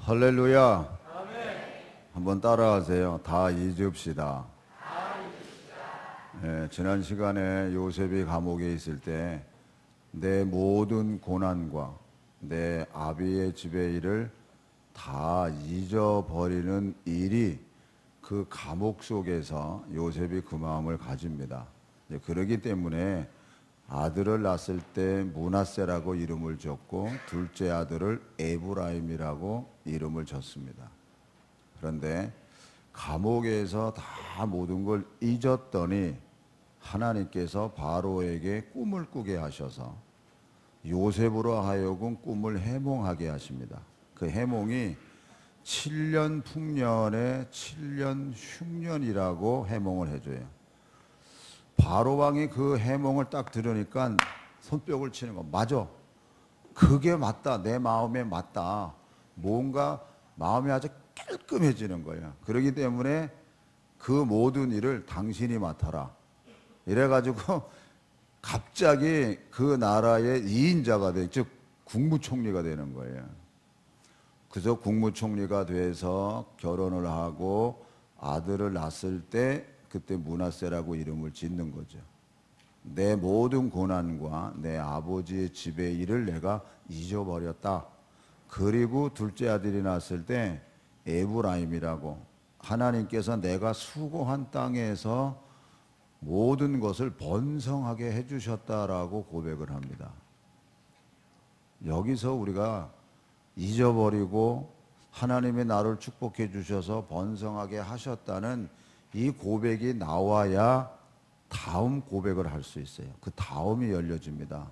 할렐루야. 한번 따라하세요. 다 잊읍시다. 지난 시간에 요셉이 감옥에 있을 때 내 모든 고난과 내 아비의 집의 일을 다 잊어버리는 일이 그 감옥 속에서 요셉이 그 마음을 가집니다. 그러기 때문에 아들을 낳았을 때 므낫세라고 이름을 줬고 둘째 아들을 에브라임이라고 이름을 줬습니다. 그런데 감옥에서 다 모든 걸 잊었더니 하나님께서 바로에게 꿈을 꾸게 하셔서 요셉으로 하여금 꿈을 해몽하게 하십니다. 그 해몽이 7년 풍년에 7년 흉년이라고 해몽을 해줘요. 바로왕이 그 해몽을 딱 들으니까 손뼉을 치는 거, 맞아, 그게 맞다, 내 마음에 맞다. 뭔가 마음이 아주 깔끔해지는 거예요. 그렇기 때문에 그 모든 일을 당신이 맡아라. 이래가지고 갑자기 그 나라의 2인자가 돼, 즉 국무총리가 되는 거예요. 그래서 국무총리가 돼서 결혼을 하고 아들을 낳았을 때 그때 므낫세라고 이름을 짓는 거죠. 내 모든 고난과 내 아버지의 집의 일을 내가 잊어버렸다. 그리고 둘째 아들이 낳았을 때 에브라임이라고, 하나님께서 내가 수고한 땅에서 모든 것을 번성하게 해주셨다라고 고백을 합니다. 여기서 우리가 잊어버리고 하나님이 나를 축복해 주셔서 번성하게 하셨다는 이 고백이 나와야 다음 고백을 할 수 있어요. 그 다음이 열려집니다.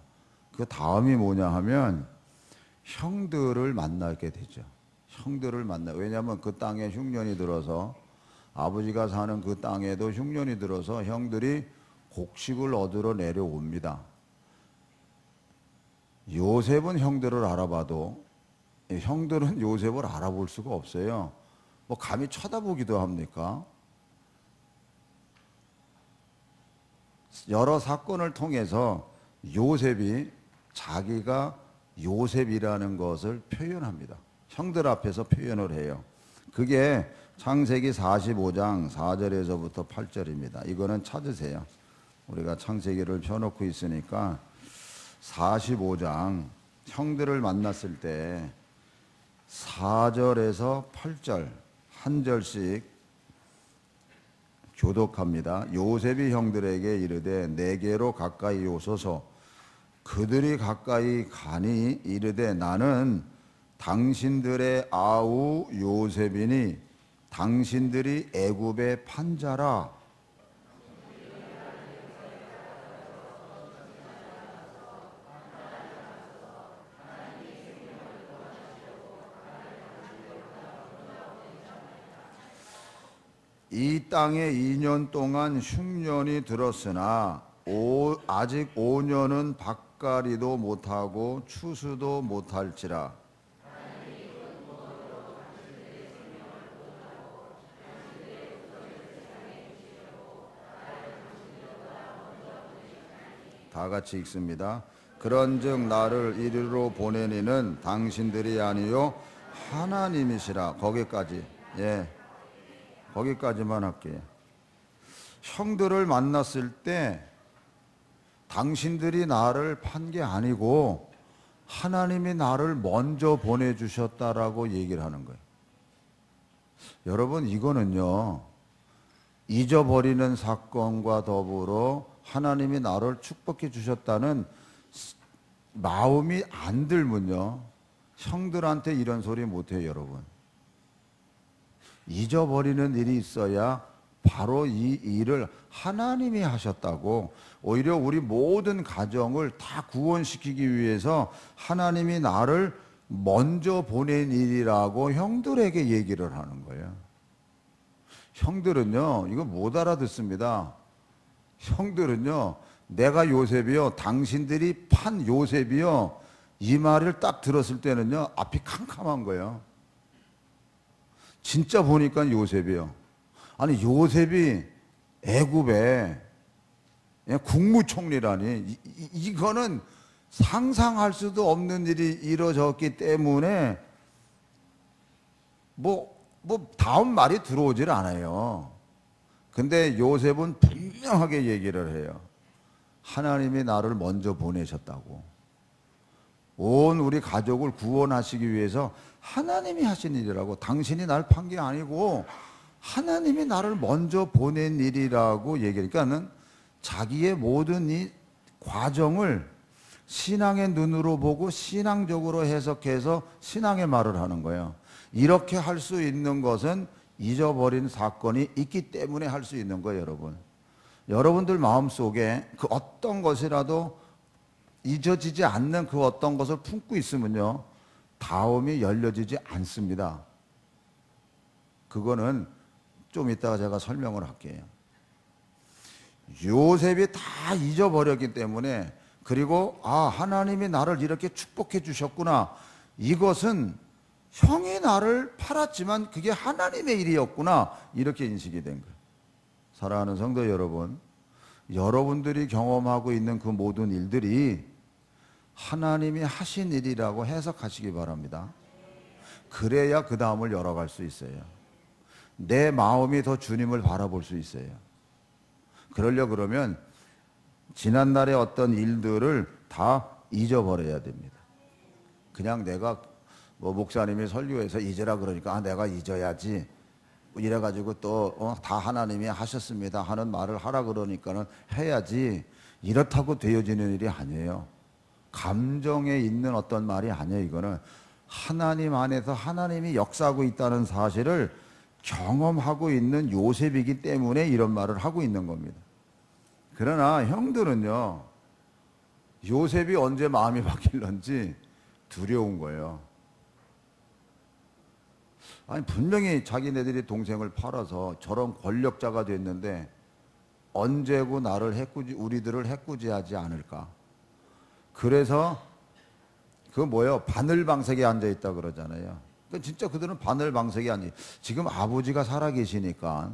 그 다음이 뭐냐 하면 형들을 만나게 되죠. 형들을 만나. 왜냐하면 그 땅에 흉년이 들어서, 아버지가 사는 그 땅에도 흉년이 들어서 형들이 곡식을 얻으러 내려옵니다. 요셉은 형들을 알아봐도 형들은 요셉을 알아볼 수가 없어요. 뭐 감히 쳐다보기도 합니까? 여러 사건을 통해서 요셉이 자기가 요셉이라는 것을 표현합니다. 형들 앞에서 표현을 해요. 그게 창세기 45장 4절에서부터 8절입니다. 이거는 찾으세요. 우리가 창세기를 펴놓고 있으니까 45장 형들을 만났을 때 4절에서 8절 한 절씩 교독합니다. 요셉이 형들에게 이르되 내게로 가까이 오소서. 그들이 가까이 가니 이르되 나는 당신들의 아우 요셉이니 당신들이 애굽의 판자라. 이 땅에 2년 동안 흉년이 들었으나 아직 5년은 밭가리도 못하고 추수도 못할지라. 다 같이 읽습니다. 그런즉 나를 이리로 보내니는 당신들이 아니요 하나님이시라. 거기까지. 거기까지만 할게요. 형들을 만났을 때 당신들이 나를 판 게 아니고 하나님이 나를 먼저 보내주셨다라고 얘기를 하는 거예요. 여러분, 이거는요, 잊어버리는 사건과 더불어 하나님이 나를 축복해 주셨다는 마음이 안 들면요, 형들한테 이런 소리 못해요. 여러분, 잊어버리는 일이 있어야 바로 이 일을 하나님이 하셨다고, 오히려 우리 모든 가정을 다 구원시키기 위해서 하나님이 나를 먼저 보낸 일이라고 형들에게 얘기를 하는 거예요. 형들은요, 이거 못 알아듣습니다. 형들은요, 내가 요셉이요, 당신들이 판 요셉이요, 이 말을 딱 들었을 때는요, 앞이 캄캄한 거예요. 진짜 보니까 요셉이요. 아니, 요셉이 애굽에 국무총리라니, 이거는 상상할 수도 없는 일이 이루어졌기 때문에 다음 말이 들어오질 않아요. 근데 요셉은 분명하게 얘기를 해요. 하나님이 나를 먼저 보내셨다고. 온 우리 가족을 구원하시기 위해서 하나님이 하신 일이라고. 당신이 날 판 게 아니고 하나님이 나를 먼저 보낸 일이라고 얘기하니까는 자기의 모든 이 과정을 신앙의 눈으로 보고 신앙적으로 해석해서 신앙의 말을 하는 거예요. 이렇게 할 수 있는 것은 잊어버린 사건이 있기 때문에 할 수 있는 거예요, 여러분. 여러분들 마음속에 그 어떤 것이라도 잊어지지 않는 그 어떤 것을 품고 있으면요, 다음이 열려지지 않습니다. 그거는 좀 이따가 제가 설명을 할게요. 요셉이 다 잊어버렸기 때문에, 그리고 하나님이 나를 이렇게 축복해 주셨구나, 이것은 형이 나를 팔았지만 그게 하나님의 일이었구나, 이렇게 인식이 된 거예요. 사랑하는 성도 여러분, 여러분들이 경험하고 있는 그 모든 일들이 하나님이 하신 일이라고 해석하시기 바랍니다. 그래야 그 다음을 열어갈 수 있어요. 내 마음이 더 주님을 바라볼 수 있어요. 그러려고 그러면 지난날의 어떤 일들을 다 잊어버려야 됩니다. 그냥 내가 목사님이 설교해서 잊으라 그러니까 내가 잊어야지 이래가지고 또 다 하나님이 하셨습니다 하는 말을 하라 그러니까는 해야지, 이렇다고 되어지는 일이 아니에요. 감정에 있는 어떤 말이 아니에요. 이거는 하나님 안에서 하나님이 역사하고 있다는 사실을 경험하고 있는 요셉이기 때문에 이런 말을 하고 있는 겁니다. 그러나 형들은요, 요셉이 언제 마음이 바뀔런지 두려운 거예요. 아니, 분명히 자기네들이 동생을 팔아서 저런 권력자가 됐는데 언제고 나를 우리들을 해코지하지 않을까. 그래서 바늘방석에 앉아있다 그러잖아요. 진짜 그들은 바늘방석에 앉아. 지금 아버지가 살아계시니까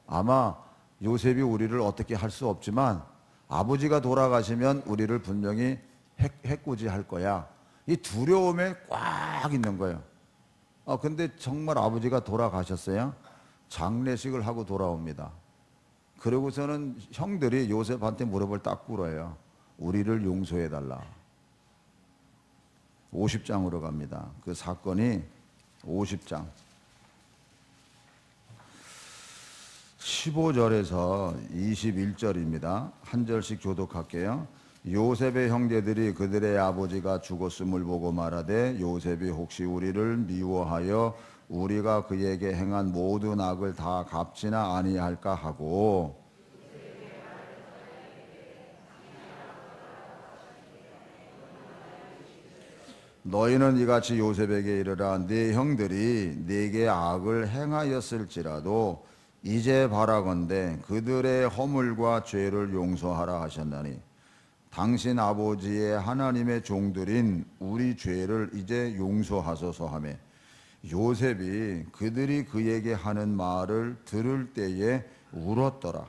아마 요셉이 우리를 어떻게 할 수 없지만 아버지가 돌아가시면 우리를 분명히 해코지할 거야. 이 두려움에 꽉 있는 거예요. 근데 정말 아버지가 돌아가셨어요. 장례식을 하고 돌아옵니다. 그러고서는 형들이 요셉한테 무릎을 딱 꿇어요. 우리를 용서해달라. 50장으로 갑니다. 그 사건이 50장 15절에서 21절입니다. 한 절씩 교독할게요. 요셉의 형제들이 그들의 아버지가 죽었음을 보고 말하되 요셉이 혹시 우리를 미워하여 우리가 그에게 행한 모든 악을 다 갚지나 아니할까 하고, 너희는 이같이 요셉에게 이르라. 네 형들이 네게 악을 행하였을지라도 이제 바라건대 그들의 허물과 죄를 용서하라 하셨나니 당신 아버지의 하나님의 종들인 우리 죄를 이제 용서하소서 하며, 요셉이 그들이 그에게 하는 말을 들을 때에 울었더라.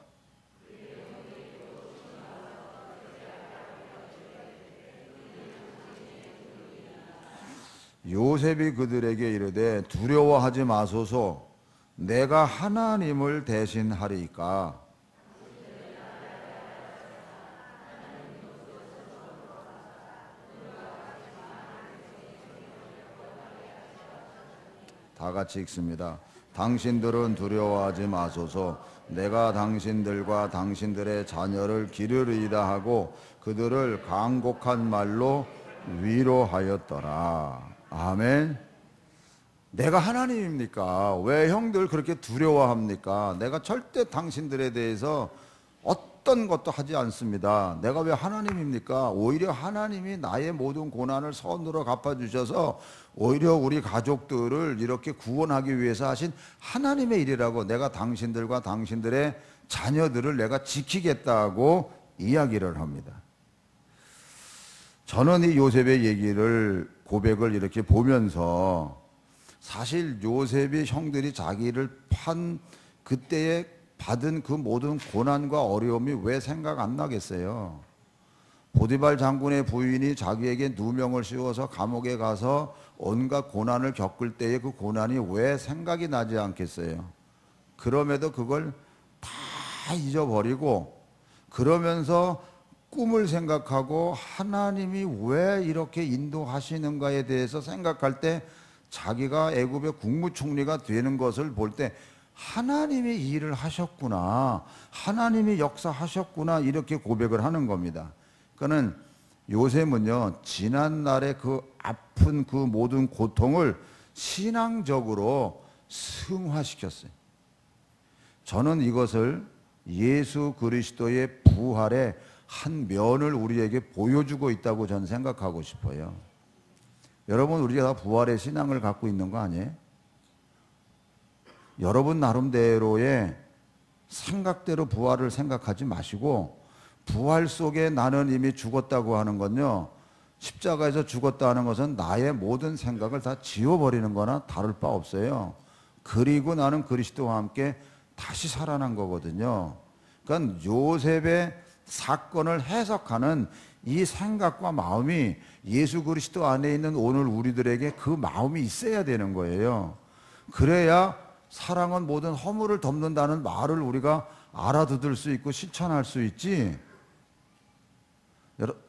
요셉이 그들에게 이르되 두려워하지 마소서, 내가 하나님을 대신하리이까. 다 같이 읽습니다. 당신들은 두려워하지 마소서, 내가 당신들과 당신들의 자녀를 기르리이다 하고 그들을 간곡한 말로 위로하였더라. 아멘. 내가 하나님입니까? 왜 형들 그렇게 두려워합니까? 내가 절대 당신들에 대해서 어떤 것도 하지 않습니다. 내가 왜 하나님입니까? 오히려 하나님이 나의 모든 고난을 선으로 갚아주셔서 오히려 우리 가족들을 이렇게 구원하기 위해서 하신 하나님의 일이라고, 내가 당신들과 당신들의 자녀들을 내가 지키겠다고 이야기를 합니다. 저는 이 요셉의 고백을 이렇게 보면서 사실 요셉의 형들이 자기를 판 그때에 받은 그 모든 고난과 어려움이 왜 생각 안 나겠어요? 보디발 장군의 부인이 자기에게 누명을 씌워서 감옥에 가서 온갖 고난을 겪을 때에 그 고난이 왜 생각이 나지 않겠어요? 그럼에도 그걸 다 잊어버리고 그러면서 꿈을 생각하고 하나님이 왜 이렇게 인도하시는가에 대해서 생각할 때 자기가 애굽의 국무총리가 되는 것을 볼 때 하나님이 이 일을 하셨구나, 하나님이 역사하셨구나, 이렇게 고백을 하는 겁니다. 그러니까는 요셉은요, 지난날의 그 아픈 그 모든 고통을 신앙적으로 승화시켰어요. 저는 이것을 예수 그리스도의 부활의 한 면을 우리에게 보여주고 있다고 저는 생각하고 싶어요. 여러분, 우리가 다 부활의 신앙을 갖고 있는 거 아니에요? 여러분 나름대로의 생각대로 부활을 생각하지 마시고, 부활 속에 나는 이미 죽었다고 하는 건요, 십자가에서 죽었다 하는 것은 나의 모든 생각을 다 지워버리는 거나 다를 바 없어요. 그리고 나는 그리스도와 함께 다시 살아난 거거든요. 그러니까 요셉의 사건을 해석하는 이 생각과 마음이 예수 그리스도 안에 있는 오늘 우리들에게 그 마음이 있어야 되는 거예요. 그래야 사랑은 모든 허물을 덮는다는 말을 우리가 알아듣을 수 있고 실천할 수 있지.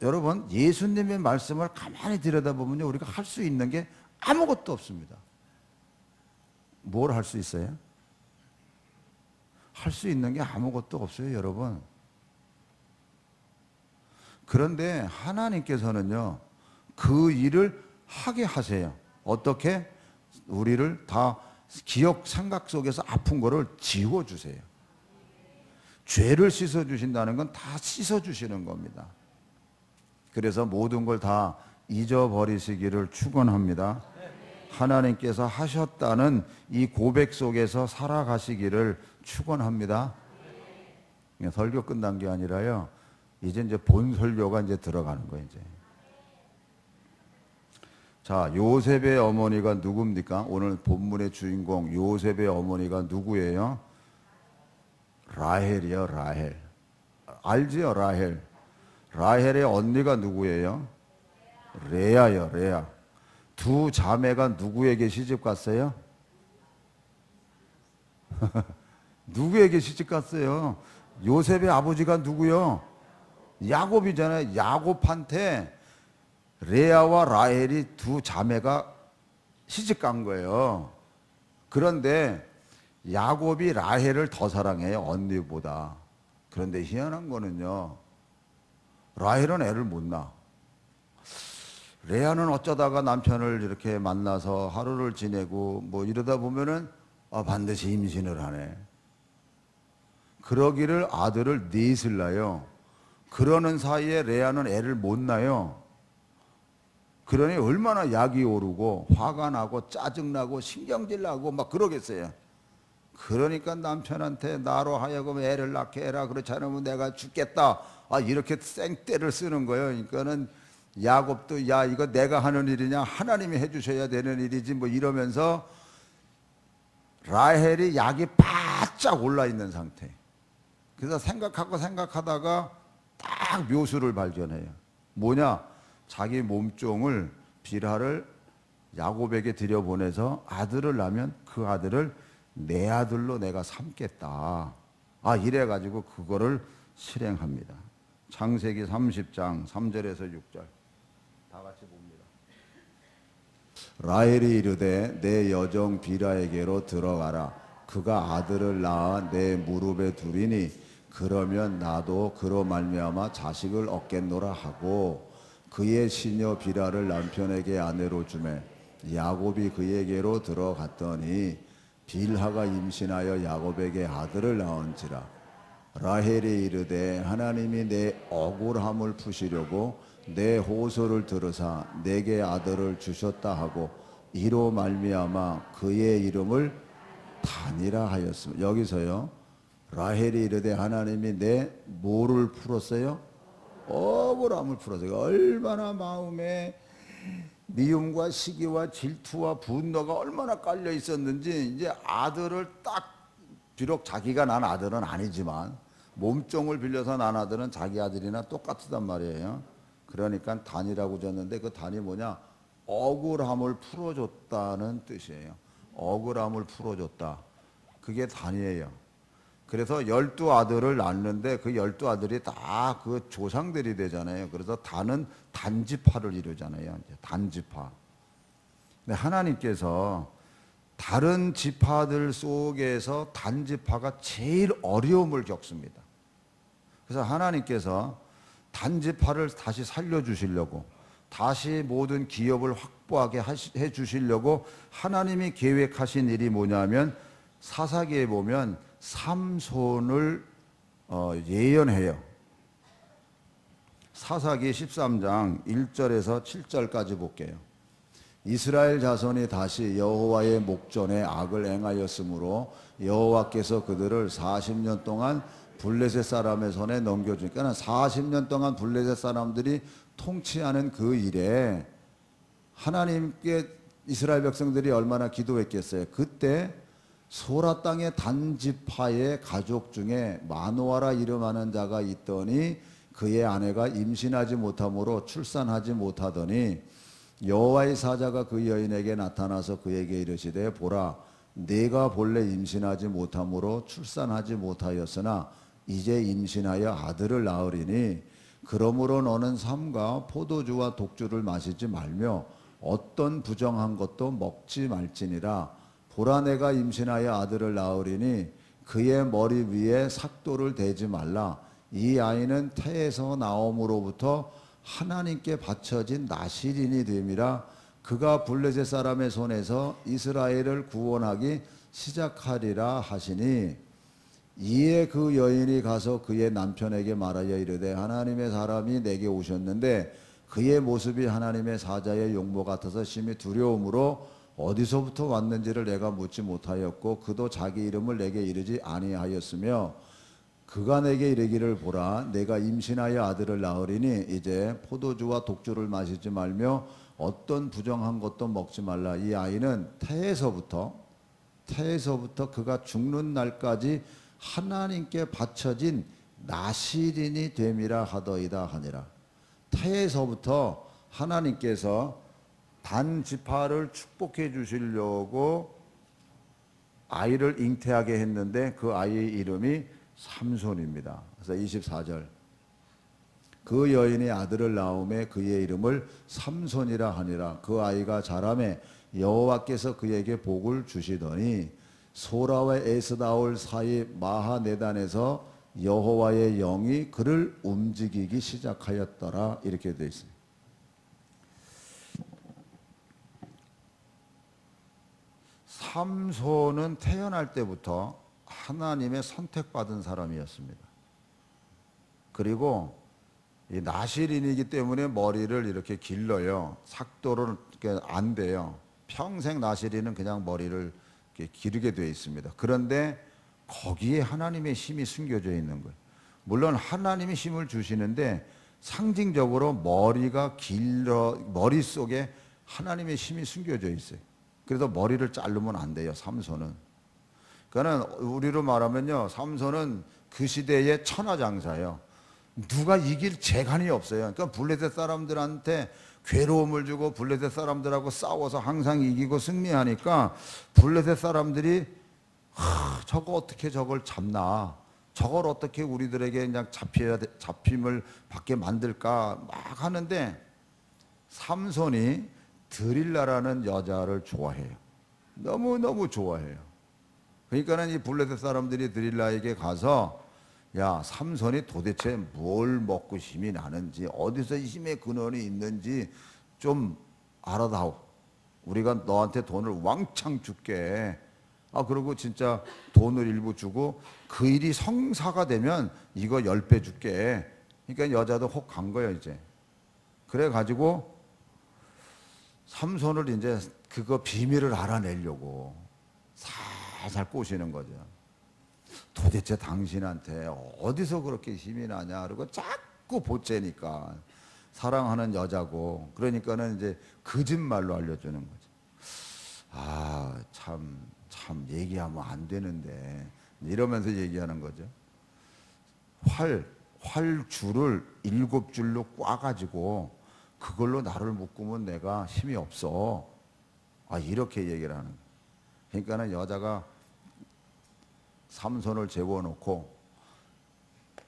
여러분, 예수님의 말씀을 가만히 들여다보면 우리가 할 수 있는 게 아무것도 없습니다. 뭘 할 수 있어요? 할 수 있는 게 아무것도 없어요, 여러분. 그런데 하나님께서는요, 그 일을 하게 하세요. 어떻게? 우리를 다 기억, 생각 속에서 아픈 거를 지워주세요. 죄를 씻어주신다는 건 다 씻어주시는 겁니다. 그래서 모든 걸 다 잊어버리시기를 축원합니다. 하나님께서 하셨다는 이 고백 속에서 살아가시기를 축원합니다. 설교 끝난 게 아니라요, 이제 본 설교가 이제 들어가는 거예요, 이제. 자, 요셉의 어머니가 누굽니까? 오늘 본문의 주인공 요셉의 어머니가 누구예요? 라헬이요, 라헬. 알지요, 라헬. 라헬의 언니가 누구예요? 레아요, 레아. 두 자매가 누구에게 시집 갔어요? 누구에게 시집 갔어요? 요셉의 아버지가 누구요? 야곱이잖아요. 야곱한테 레아와 라헬이 두 자매가 시집 간 거예요. 그런데 야곱이 라헬을 더 사랑해요, 언니보다. 그런데 희한한 거는요, 라헬은 애를 못 낳아. 레아는 어쩌다가 남편을 이렇게 만나서 하루를 지내고 뭐 이러다 보면은 반드시 임신을 하네. 그러기를 아들을 넷을 낳아요. 그러는 사이에 레아는 애를 못 낳아요. 그러니 얼마나 약이 오르고 화가 나고 짜증나고 신경질 나고 막 그러겠어요. 그러니까 남편한테 나로 하여금 애를 낳게 해라, 그렇지 않으면 내가 죽겠다, 이렇게 생떼를 쓰는 거예요. 그러니까는 야곱도 야, 이거 내가 하는 일이냐, 하나님이 해주셔야 되는 일이지 뭐 이러면서 라헬이 약이 바짝 올라 있는 상태. 그래서 생각하다가 딱 묘수를 발견해요. 뭐냐? 자기 몸종을 빌하를 야곱에게 들여보내서 아들을 낳으면 그 아들을 내 아들로 내가 삼겠다. 이래가지고 그거를 실행합니다. 창세기 30장 3절에서 6절 다 같이 봅니다. 라헬이 이르되 내 여종 빌하에게로 들어가라. 그가 아들을 낳아 내 무릎에 두리니 그러면 나도 그로 말미암아 자식을 얻겠노라 하고, 그의 시녀 빌하를 남편에게 아내로 주매 야곱이 그에게로 들어갔더니 빌하가 임신하여 야곱에게 아들을 낳은지라. 라헬이 이르되 하나님이 내 억울함을 푸시려고 내 호소를 들으사 내게 아들을 주셨다 하고 이로 말미암아 그의 이름을 단이라 하였습니다. 여기서요, 라헬이 이르되 하나님이 내 뭐를 풀었어요? 억울함을 풀었어요. 얼마나 마음에 미움과 시기와 질투와 분노가 얼마나 깔려 있었는지, 이제 아들을 딱, 비록 자기가 난 아들은 아니지만 몸종을 빌려서 난 아들은 자기 아들이나 똑같단 말이에요. 그러니까 단이라고 졌는데 그 단이 뭐냐? 억울함을 풀어줬다는 뜻이에요. 억울함을 풀어줬다. 그게 단이에요. 그래서 12아들을 낳는데 그 12아들이 다 그 조상들이 되잖아요. 그래서 단은 단지파를 이루잖아요. 이제 단지파. 근데 하나님께서 다른 지파들 속에서 단지파가 제일 어려움을 겪습니다. 그래서 하나님께서 단지파를 다시 살려주시려고, 다시 모든 기업을 확보하게 해주시려고 하나님이 계획하신 일이 뭐냐면, 사사기에 보면 삼손을 예언해요. 사사기 13장 1절에서 7절까지 볼게요. 이스라엘 자손이 다시 여호와의 목전에 악을 행하였으므로 여호와께서 그들을 40년 동안 블레셋 사람의 손에 넘겨주니까 40년 동안 블레셋 사람들이 통치하는 그 일에 하나님께 이스라엘 백성들이 얼마나 기도했겠어요. 그때 소라 땅의 단지파의 가족 중에 마노아라 이름하는 자가 있더니 그의 아내가 임신하지 못함으로 출산하지 못하더니 여호와의 사자가 그 여인에게 나타나서 그에게 이르시되 보라 네가 본래 임신하지 못함으로 출산하지 못하였으나 이제 임신하여 아들을 낳으리니 그러므로 너는 삼가 포도주와 독주를 마시지 말며 어떤 부정한 것도 먹지 말지니라. 보라 내가 임신하여 아들을 낳으리니 그의 머리 위에 삭도를 대지 말라. 이 아이는 태에서 나옴으로부터 하나님께 바쳐진 나실인이 됨이라. 그가 블레셋 사람의 손에서 이스라엘을 구원하기 시작하리라 하시니 이에 그 여인이 가서 그의 남편에게 말하여 이르되 하나님의 사람이 내게 오셨는데 그의 모습이 하나님의 사자의 용모 같아서 심히 두려움으로 어디서부터 왔는지를 내가 묻지 못하였고 그도 자기 이름을 내게 이르지 아니하였으며 그가 내게 이르기를 보라 내가 임신하여 아들을 낳으리니 이제 포도주와 독주를 마시지 말며 어떤 부정한 것도 먹지 말라. 이 아이는 태에서부터 그가 죽는 날까지 하나님께 바쳐진 나실인이 됨이라 하더이다 하니라. 태에서부터 하나님께서 단지파를 축복해 주시려고 아이를 잉태하게 했는데 그 아이의 이름이 삼손입니다. 그래서 24절 그 여인이 아들을 낳음에 그의 이름을 삼손이라 하니라. 그 아이가 자라매 여호와께서 그에게 복을 주시더니 소라와 에스다올 사이 마하네단에서 여호와의 영이 그를 움직이기 시작하였더라. 이렇게 되어 있습니다. 삼손은 태어날 때부터 하나님의 선택받은 사람이었습니다. 그리고 이 나실인이기 때문에 머리를 이렇게 길러요. 삭도를 안 돼요. 평생 나실인은 그냥 머리를 이렇게 기르게 되어 있습니다. 그런데 거기에 하나님의 힘이 숨겨져 있는 거예요. 물론 하나님이 힘을 주시는데 상징적으로 머리가 머릿속에 하나님의 힘이 숨겨져 있어요. 그래서 머리를 자르면 안 돼요, 삼손은. 그러니까 우리로 말하면요, 삼손은 그 시대의 천하장사예요. 누가 이길 재간이 없어요. 그러니까 블레셋 사람들한테 괴로움을 주고 블레셋 사람들하고 싸워서 항상 이기고 승리하니까 블레셋 사람들이 저거 어떻게 저걸 잡나, 저걸 어떻게 우리들에게 그냥 잡힘을 받게 만들까 막 하는데 삼손이 드릴라라는 여자를 좋아해요. 너무너무 좋아해요. 그러니까는 이 블레셋 사람들이 드릴라에게 가서 야, 삼손이 도대체 뭘 먹고 힘이 나는지 어디서 힘의 근원이 있는지 좀 알아다오. 우리가 너한테 돈을 왕창 줄게. 그리고 진짜 돈을 일부 주고 그 일이 성사가 되면 이거 10배 줄게. 그러니까 여자도 혹 간 거예요, 이제. 그래가지고 삼손을 이제 그거 비밀을 알아내려고 살살 꼬시는 거죠. 도대체 당신한테 어디서 그렇게 힘이 나냐. 그리고 자꾸 보채니까 사랑하는 여자고. 그러니까는 이제 거짓말로 알려주는 거죠. 참 얘기하면 안 되는데. 이러면서 얘기하는 거죠. 활줄을 7줄로 꽈가지고 그걸로 나를 묶으면 내가 힘이 없어. 이렇게 얘기를 하는 거예요. 그러니까는 여자가 삼손을 재워놓고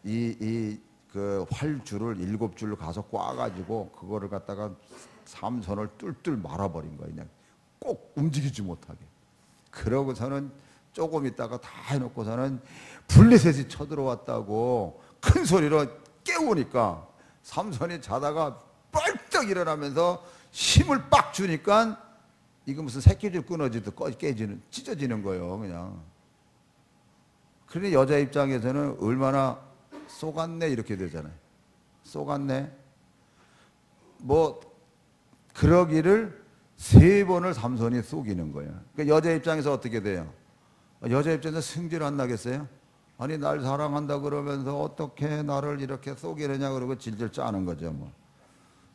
그 활줄을 7줄로 가서 꽈가지고 그거를 갖다가 삼손을 뚫뚫 말아버린 거예요. 그냥 꼭 움직이지 못하게. 그러고서는 조금 있다가 다 해놓고서는 블레셋이 쳐들어왔다고 큰 소리로 깨우니까 삼손이 자다가 뻘떡 일어나면서 힘을 빡 주니까 이거 무슨 새끼줄 끊어지듯 찢어지는 거예요. 그냥. 그러니 여자 입장에서는 얼마나 속았네 이렇게 되잖아요. 속았네. 뭐 그러기를 3번을 삼손이 속이는 거예요. 그러니까 여자 입장에서 어떻게 돼요? 여자 입장에서 승질 안 나겠어요? 아니 날 사랑한다 그러면서 어떻게 나를 이렇게 속이느냐 그러고 질질 짜는 거죠. 뭐.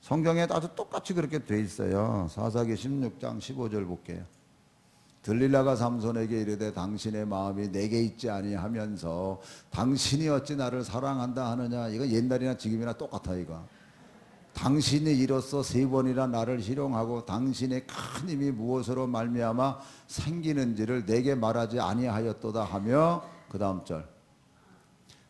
성경에 아주 똑같이 그렇게 돼 있어요. 사사기 16장 15절 볼게요. 들릴라가 삼손에게 이르되 당신의 마음이 내게 있지 아니하면서 당신이 어찌 나를 사랑한다 하느냐. 이거 옛날이나 지금이나 똑같아. 이거 당신이 이로써 3번이나 나를 희롱하고 당신의 큰 힘이 무엇으로 말미암아 생기는지를 내게 말하지 아니하였도다 하며 그 다음 절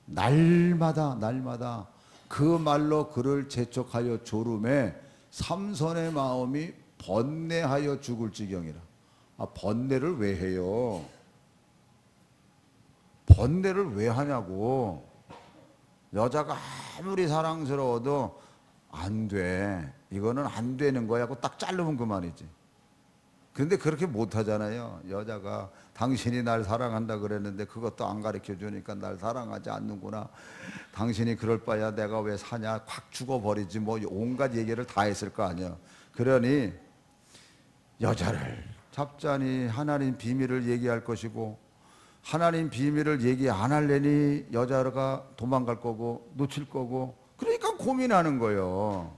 날마다 그 말로 그를 재촉하여 조름에 삼손의 마음이 번뇌하여 죽을 지경이라. 번뇌를 왜 해요? 번뇌를 왜 하냐고. 여자가 아무리 사랑스러워도 안 돼. 이거는 안 되는 거야 하고 딱 자르면 그만이지. 그런데 그렇게 못하잖아요. 여자가 당신이 날 사랑한다 그랬는데 그것도 안 가르쳐 주니까 날 사랑하지 않는구나. 당신이 그럴 바야 내가 왜 사냐. 확 죽어버리지. 뭐 온갖 얘기를 다 했을 거 아니야. 그러니 여자를 잡자니 하나님 비밀을 얘기할 것이고 하나님 비밀을 얘기 안 하려니 여자가 도망갈 거고 놓칠 거고 그러니까 고민하는 거예요.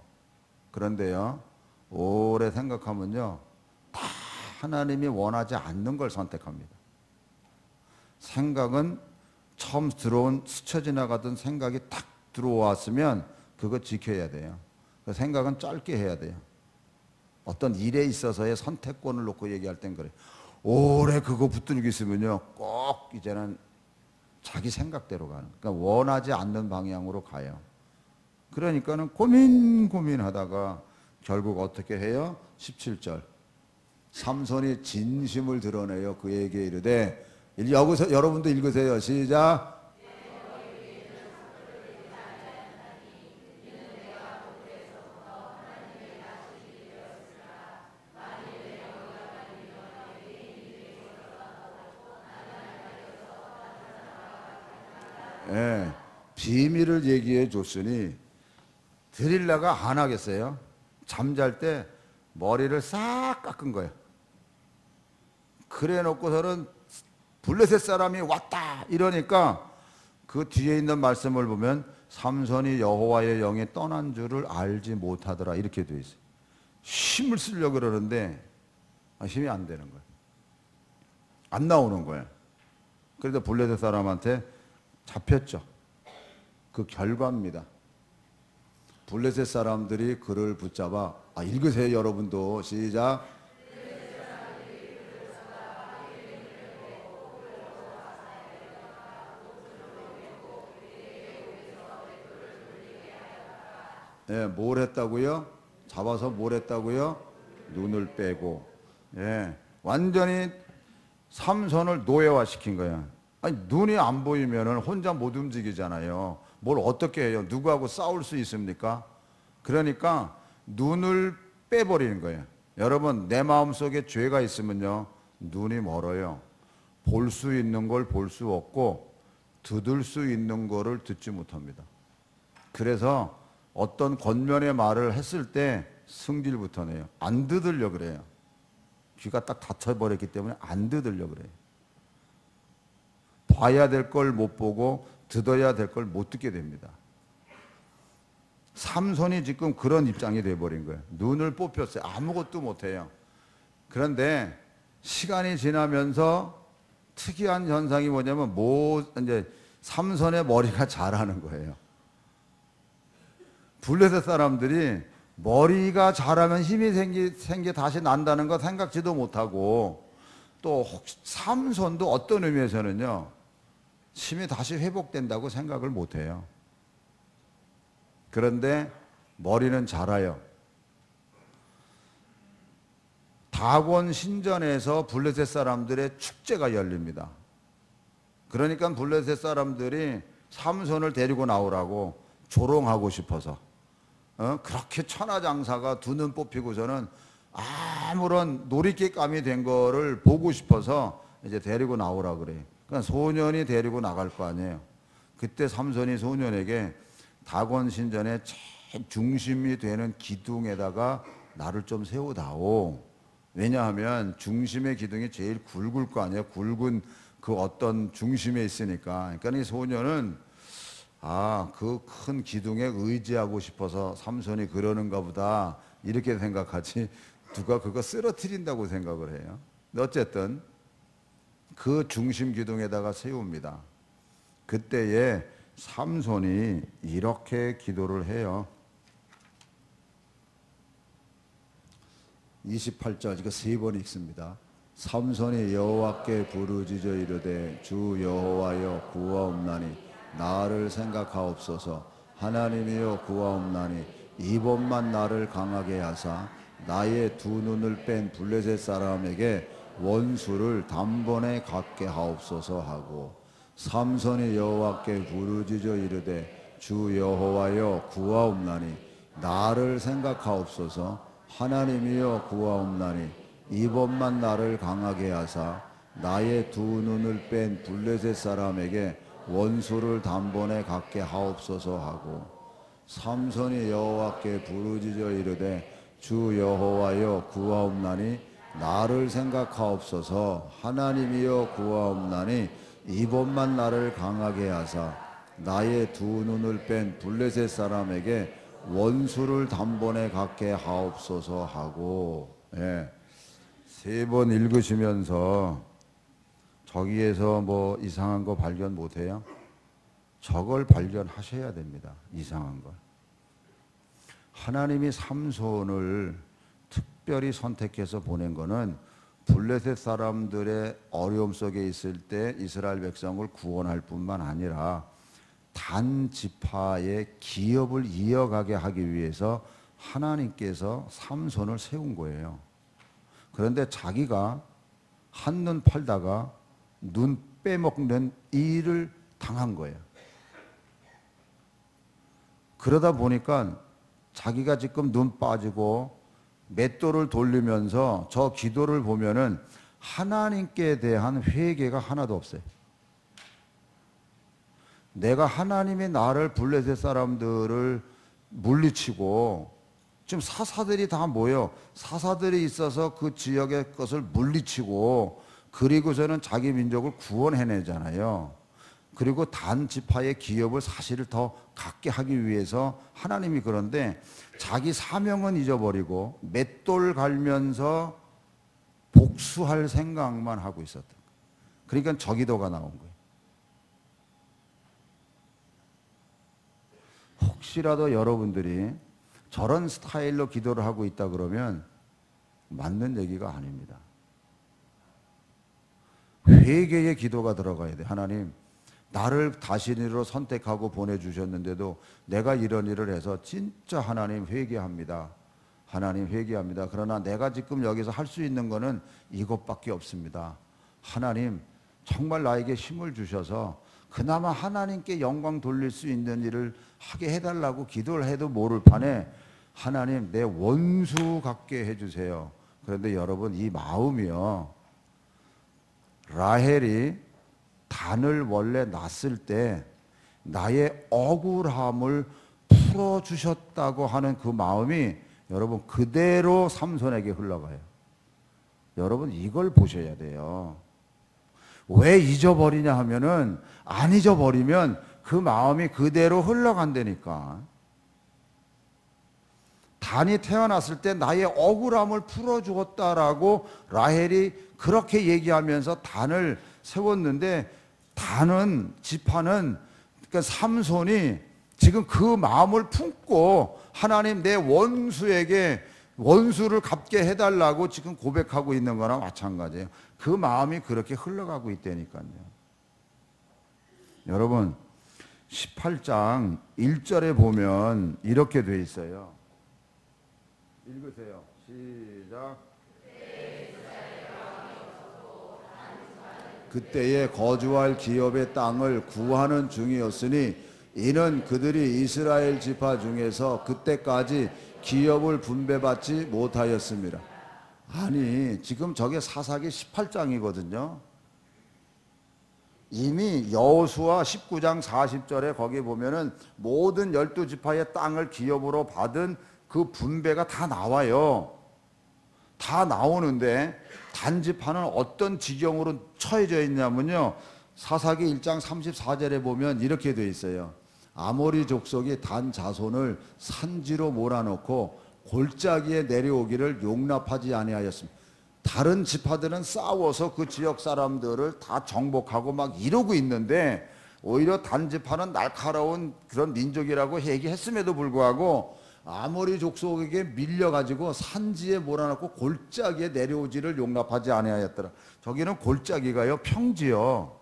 그런데요 오래 생각하면요 다 하나님이 원하지 않는 걸 선택합니다. 생각은 처음 들어온 스쳐 지나가던 생각이 탁 들어왔으면 그거 지켜야 돼요. 그 생각은 짧게 해야 돼요. 어떤 일에 있어서의 선택권을 놓고 얘기할 땐 그래요. 오래 그거 붙들고 있으면요 꼭 이제는 자기 생각대로 가는, 그러니까 원하지 않는 방향으로 가요. 그러니까는 고민하다가 결국 어떻게 해요? 17절 삼손이 진심을 드러내요. 그에게 이르되, 여기서 여러분도 읽으세요. 시작. 예, 비밀을 얘기해 줬으니 드릴라가 안 하겠어요? 잠잘 때 머리를 싹 깎은 거예요. 그래 놓고서는 블레셋 사람이 왔다 이러니까 그 뒤에 있는 말씀을 보면 삼손이 여호와의 영이 떠난 줄을 알지 못하더라 이렇게 돼 있어요. 힘을 쓰려고 그러는데 힘이 안 되는 거예요. 안 나오는 거예요. 그래서 블레셋 사람한테 잡혔죠. 그 결과입니다. 블레셋 사람들이 그를 붙잡아, 읽으세요 여러분도. 시작. 예, 뭘 했다고요? 잡아서 뭘 했다고요? 눈을 빼고. 예, 완전히 삼손을 노예화시킨 거야. 아니, 눈이 안 보이면 혼자 못 움직이잖아요. 뭘 어떻게 해요? 누구하고 싸울 수 있습니까? 그러니까 눈을 빼버리는 거예요. 여러분, 내 마음속에 죄가 있으면요 눈이 멀어요. 볼 수 있는 걸 볼 수 없고 듣을 수 있는 거를 듣지 못합니다. 그래서 어떤 권면의 말을 했을 때 승질부터 내요. 안 듣으려고 그래요. 귀가 딱 닫혀버렸기 때문에 안 듣으려고 그래요. 봐야 될 걸 못 보고 듣어야 될 걸 못 듣게 됩니다. 삼손이 지금 그런 입장이 돼버린 거예요. 눈을 뽑혔어요. 아무것도 못해요. 그런데 시간이 지나면서 특이한 현상이 뭐냐면 이제 삼손의 머리가 자라는 거예요. 블레셋 사람들이 머리가 자라면 힘이 생기 다시 난다는 거 생각지도 못하고, 또 삼손도 어떤 의미에서는요, 힘이 다시 회복된다고 생각을 못해요. 그런데 머리는 자라요. 다곤 신전에서 블레셋 사람들의 축제가 열립니다. 그러니까 블레셋 사람들이 삼손을 데리고 나오라고 조롱하고 싶어서, 그렇게 천하장사가 두 눈 뽑히고서는 아무런 놀이기감이 된 거를 보고 싶어서 이제 데리고 나오라 그래요. 그러니까 소년이 데리고 나갈 거 아니에요. 그때 삼손이 소년에게 다곤 신전의 제일 중심이 되는 기둥에다가 나를 좀 세우다오. 왜냐하면 중심의 기둥이 제일 굵을 거 아니에요. 굵은 그 어떤 중심에 있으니까. 그러니까 이 소년은 그 큰 기둥에 의지하고 싶어서 삼손이 그러는가 보다 이렇게 생각하지, 누가 그거 쓰러뜨린다고 생각을 해요. 어쨌든 그 중심 기둥에다가 세웁니다. 그때에 삼손이 이렇게 기도를 해요. 28절, 이거 3번 읽습니다. 삼손이 여호와께 부르짖어 이르되 주 여호와여 구하옵나니 나를 생각하옵소서. 하나님이여 구하옵나니 이번만 나를 강하게 하사 나의 두 눈을 뺀 블레셋 사람에게 원수를 단번에 갚게 하옵소서 하고, 삼손이 여호와께 부르짖어 이르되 주 여호와여 구하옵나니 나를 생각하옵소서. 하나님이여 구하옵나니 이번만 나를 강하게 하사 나의 두 눈을 뺀 블레셋 사람에게 원수를 단번에 갚게 하옵소서 하고, 삼손이 여호와께 부르짖어 이르되 주 여호와여 구하옵나니 나를 생각하옵소서. 하나님이여 구하옵나니 이번만 나를 강하게 하사 나의 두 눈을 뺀 블레셋 사람에게 원수를 단번에 갚게 하옵소서 하고. 3번 읽으시면서 저기에서 뭐 이상한 거 발견 못해요? 저걸 발견하셔야 됩니다. 이상한 걸. 하나님이 삼손을 특별히 선택해서 보낸 거는 블레셋 사람들의 어려움 속에 있을 때 이스라엘 백성을 구원할 뿐만 아니라 단 지파의 기업을 이어가게 하기 위해서 하나님께서 삼손을 세운 거예요. 그런데 자기가 한눈 팔다가 눈 빼먹는 일을 당한 거예요. 그러다 보니까 자기가 지금 눈 빠지고 맷돌을 돌리면서 저 기도를 보면은 하나님께 대한 회개가 하나도 없어요. 내가 하나님이 나를 블레셋 사람들을 물리치고, 지금 사사들이 다 모여 사사들이 있어서 그 지역의 것을 물리치고, 그리고서는 자기 민족을 구원해내잖아요. 그리고 단 지파의 기업을 사실을 더 갖게 하기 위해서 하나님이, 그런데 자기 사명은 잊어버리고 맷돌 갈면서 복수할 생각만 하고 있었던 거예요. 그러니까 저 기도가 나온 거예요. 혹시라도 여러분들이 저런 스타일로 기도를 하고 있다 그러면 맞는 얘기가 아닙니다. 회개의 기도가 들어가야 돼. 하나님, 나를 다신으로 선택하고 보내주셨는데도 내가 이런 일을 해서 진짜 하나님 회개합니다. 하나님 회개합니다. 그러나 내가 지금 여기서 할 수 있는 거는 이것밖에 없습니다. 하나님, 정말 나에게 힘을 주셔서 그나마 하나님께 영광 돌릴 수 있는 일을 하게 해달라고 기도를 해도 모를 판에 하나님, 내 원수 갖게 해주세요. 그런데 여러분, 이 마음이요, 라헬이 단을 원래 낳았을 때 나의 억울함을 풀어주셨다고 하는 그 마음이 여러분 그대로 삼손에게 흘러가요. 여러분, 이걸 보셔야 돼요. 왜 잊어버리냐 하면은, 안 잊어버리면 그 마음이 그대로 흘러간다니까. 단이 태어났을 때 나의 억울함을 풀어주었다라고 라헬이 그렇게 얘기하면서 단을 세웠는데, 다는 지파는 그러니까 삼손이 지금 그 마음을 품고 하나님 내 원수에게 원수를 갚게 해달라고 지금 고백하고 있는 거랑 마찬가지예요. 그 마음이 그렇게 흘러가고 있다니까요. 여러분 18장 1절에 보면 이렇게 돼 있어요. 읽으세요. 시작. 그때에 거주할 기업의 땅을 구하는 중이었으니 이는 그들이 이스라엘 지파 중에서 그때까지 기업을 분배받지 못하였습니다. 아니 지금 저게 사사기 18장이거든요. 이미 여호수아 19장 40절에 거기 보면은 모든 12지파의 땅을 기업으로 받은 그 분배가 다 나와요. 다 나오는데 단지파는 어떤 지경으로 처해져 있냐면요, 사사기 1장 34절에 보면 이렇게 돼 있어요. 아모리 족속이 단 자손을 산지로 몰아넣고 골짜기에 내려오기를 용납하지 아니하였습니다. 다른 지파들은 싸워서 그 지역 사람들을 다 정복하고 막 이러고 있는데 오히려 단지파는 날카로운 그런 민족이라고 얘기했음에도 불구하고 아모리 족속에게 밀려가지고 산지에 몰아넣고 골짜기에 내려오지를 용납하지 아니하였더라. 저기는 골짜기가요, 평지요.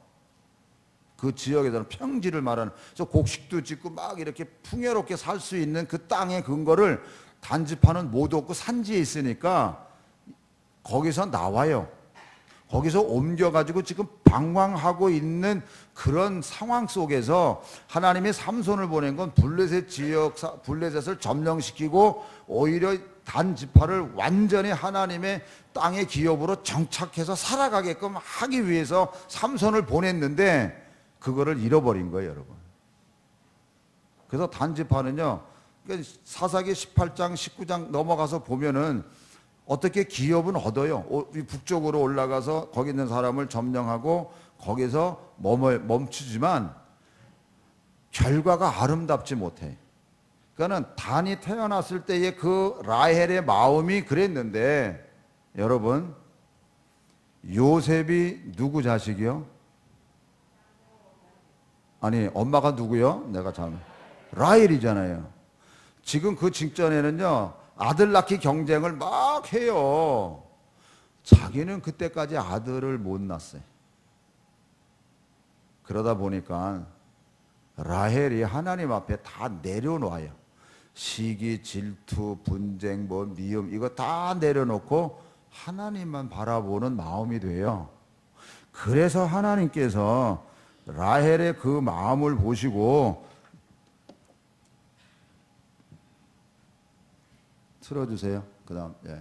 그 지역에서는 평지를 말하는, 그래서 곡식도 짓고 막 이렇게 풍요롭게 살 수 있는 그 땅의 근거를 단지파는 못 얻고 산지에 있으니까 거기서 나와요. 거기서 옮겨가지고 지금 방황하고 있는 그런 상황 속에서 하나님이 삼손을 보낸 건 블레셋 지역, 블레셋을 점령시키고 오히려 단지파를 완전히 하나님의 땅의 기업으로 정착해서 살아가게끔 하기 위해서 삼손을 보냈는데 그거를 잃어버린 거예요, 여러분. 그래서 단지파는요, 사사기 18장, 19장 넘어가서 보면은 어떻게 기업은 얻어요. 북쪽으로 올라가서 거기 있는 사람을 점령하고 거기서 멈추지만 결과가 아름답지 못해. 그러니까 단이 태어났을 때의 그 라헬의 마음이 그랬는데, 여러분 요셉이 누구 자식이요? 아니 엄마가 누구요? 내가 참 라헬이잖아요. 지금 그 직전에는요 아들 낳기 경쟁을 막 해요. 자기는 그때까지 아들을 못 낳았어요. 그러다 보니까 라헬이 하나님 앞에 다 내려놓아요. 시기, 질투, 분쟁, 미움 이거 다 내려놓고 하나님만 바라보는 마음이 돼요. 그래서 하나님께서 라헬의 그 마음을 보시고, 틀어주세요. 그 다음, 예.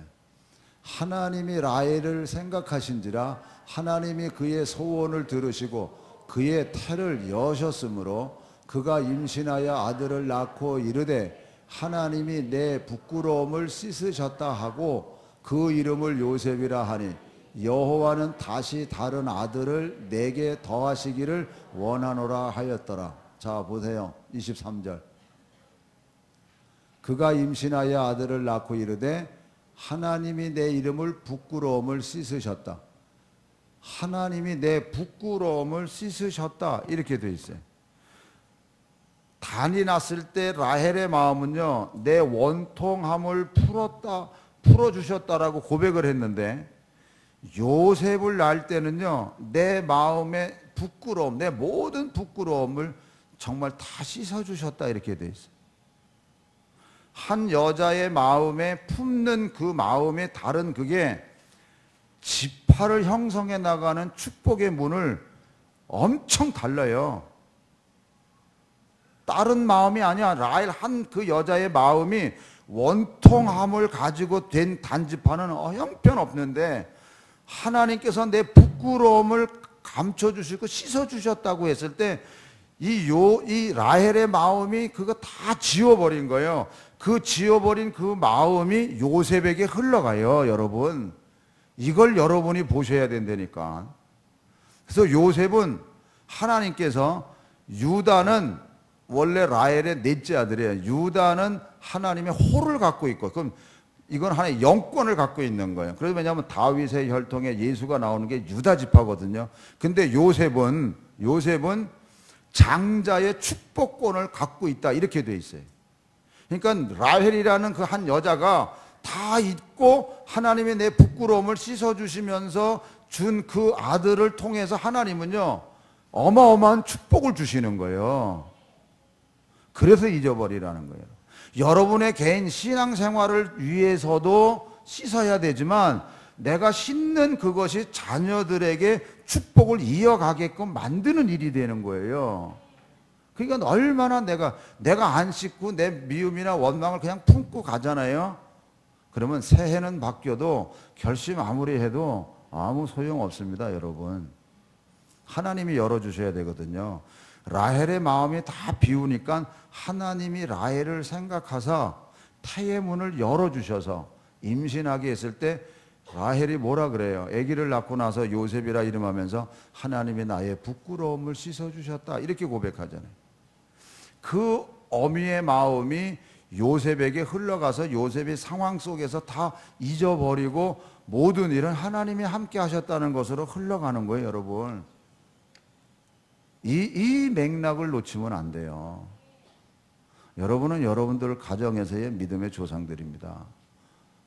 하나님이 라헬을 생각하신지라 하나님이 그의 소원을 들으시고 그의 태를 여셨으므로 그가 임신하여 아들을 낳고 이르되 하나님이 내 부끄러움을 씻으셨다 하고 그 이름을 요셉이라 하니 여호와는 다시 다른 아들을 내게 더하시기를 원하노라 하였더라. 자 보세요. 23절. 그가 임신하여 아들을 낳고 이르되 하나님이 내 이름을 부끄러움을 씻으셨다. 하나님이 내 부끄러움을 씻으셨다. 이렇게 돼 있어요. 단이 났을 때 라헬의 마음은요, 내 원통함을 풀어주셨다라고 고백을 했는데, 요셉을 낳을 때는요, 내 마음의 부끄러움, 내 모든 부끄러움을 정말 다 씻어주셨다. 이렇게 돼 있어요. 한 여자의 마음에 품는 그 마음의 다른 그게 지파를 형성해 나가는 축복의 문을 엄청 달라요. 다른 마음이 아니야. 라헬 한 그 여자의 마음이 원통함을 가지고 된 단지파는 형편없는데 하나님께서 내 부끄러움을 감춰주시고 씻어주셨다고 했을 때 이 라헬의 마음이 그거 다 지워버린 거예요. 그 지워버린 그 마음이 요셉에게 흘러가요, 여러분. 이걸 여러분이 보셔야 된다니까. 그래서 요셉은 하나님께서, 유다는 원래 라헬의 넷째 아들이에요. 유다는 하나님의 호를 갖고 있고, 그럼 이건 하나의 영권을 갖고 있는 거예요. 그래서 왜냐하면 다윗의 혈통에 예수가 나오는 게 유다 지파거든요. 근데 요셉은 요셉은 장자의 축복권을 갖고 있다 이렇게 돼 있어요. 그러니까 라헬이라는 그 한 여자가 다 잊고 하나님이 내 부끄러움을 씻어주시면서 준 그 아들을 통해서 하나님은요 어마어마한 축복을 주시는 거예요. 그래서 잊어버리라는 거예요. 여러분의 개인 신앙생활을 위해서도 씻어야 되지만 내가 씻는 그것이 자녀들에게 축복을 이어가게끔 만드는 일이 되는 거예요. 그러니까 얼마나 내가 안 씻고 내 미움이나 원망을 그냥 품고 가잖아요. 그러면 새해는 바뀌어도 결심 아무리 해도 아무 소용 없습니다, 여러분. 하나님이 열어주셔야 되거든요. 라헬의 마음이 다 비우니까 하나님이 라헬을 생각하사 태의 문을 열어주셔서 임신하게 했을 때 라헬이 뭐라 그래요? 아기를 낳고 나서 요셉이라 이름하면서 하나님이 나의 부끄러움을 씻어주셨다 이렇게 고백하잖아요. 그 어미의 마음이 요셉에게 흘러가서 요셉이 상황 속에서 다 잊어버리고 모든 일은 하나님이 함께 하셨다는 것으로 흘러가는 거예요, 여러분. 이 맥락을 놓치면 안 돼요. 여러분은 여러분들 가정에서의 믿음의 조상들입니다.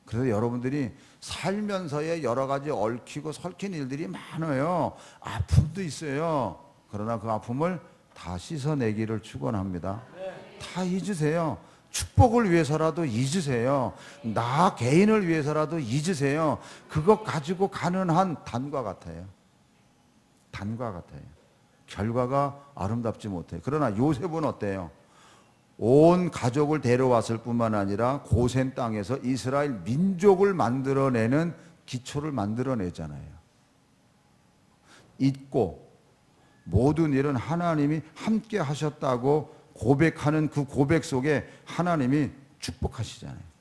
그래서 여러분들이 살면서의 여러 가지 얽히고 설킨 일들이 많아요. 아픔도 있어요. 그러나 그 아픔을 다 씻어내기를 축원합니다. 다 잊으세요. 축복을 위해서라도 잊으세요. 나 개인을 위해서라도 잊으세요. 그것 가지고 가는 한 단과 같아요. 단과 같아요. 결과가 아름답지 못해요. 그러나 요셉은 어때요? 온 가족을 데려왔을 뿐만 아니라 고센 땅에서 이스라엘 민족을 만들어내는 기초를 만들어내잖아요. 잊고 모든 일은 하나님이 함께 하셨다고 고백하는 그 고백 속에 하나님이 축복하시잖아요.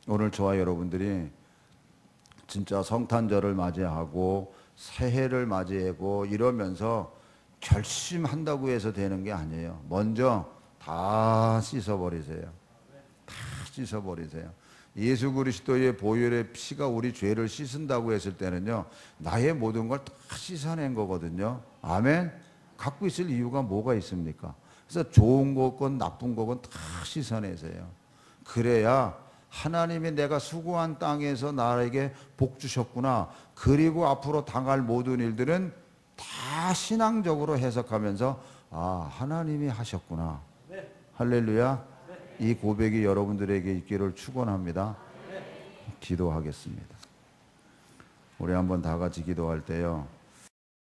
오늘 저와 여러분들이 진짜 성탄절을 맞이하고 새해를 맞이하고 이러면서 결심한다고 해서 되는 게 아니에요. 먼저 다 씻어버리세요. 다 씻어버리세요. 예수 그리스도의 보혈의 피가 우리 죄를 씻은다고 했을 때는요, 나의 모든 걸 다 씻어낸 거거든요. 아멘. 갖고 있을 이유가 뭐가 있습니까? 그래서 좋은 거건 나쁜 거건 다 씻어내세요. 그래야 하나님이 내가 수고한 땅에서 나에게 복 주셨구나. 그리고 앞으로 당할 모든 일들은 다 신앙적으로 해석하면서 아, 하나님이 하셨구나. 할렐루야. 이 고백이 여러분들에게 있기를 축원합니다. 기도하겠습니다. 우리 한번 다 같이 기도할 때요.